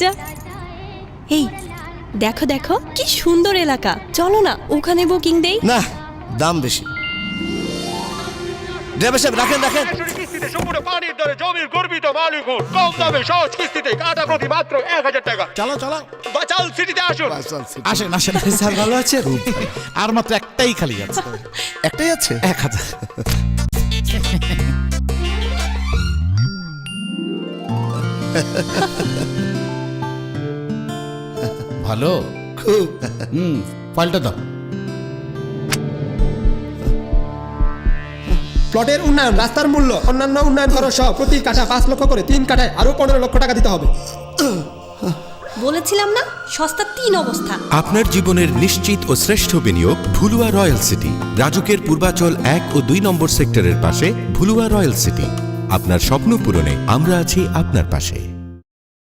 যা, এই দেখো দেখো কি সুন্দর এলাকা, চলো না ওখানে বুকিং দেই। না, দাম বেশি। ড্রাইভার সাহেব রাখেন রাখেন। কিস্তিতে সম্পূর্ণ পানির দরে জমির গর্বিত মালিক হন। কম দামে সহজ কিস্তিতে কাটা প্রতি মাত্র 1000 টাকা। চলো চলো বাচাল সিটিতে আসুন। আসেন আসেন। স্যার ভালো আছেন? আর মাত্র একটাই খালি আছে। একটাই আছে? 1000। ভালো খুব। পাল্টা দাও। প্লটের উন্নয়ন, রাস্তার মূল্য, অন্যান্য উন্নয়ন খরচ সহ প্রতি কাঠা 5 লক্ষ করে, 3 কাঠায় আরো 15 লক্ষ টাকা দিতে হবে। বলেছিলাম না সস্তা 3 অবস্থা। আপনার জীবনের নিশ্চিত ও শ্রেষ্ঠ বিনিয়োগ ভুলুয়া রয়্যাল সিটি, রাজুকের পূর্বাচল 1 ও 2 নম্বর সেক্টরের পাশে ভুলুয়া রয়্যাল সিটি। আপনার স্বপ্ন পূরণে আমরা আছি আপনার পাশে।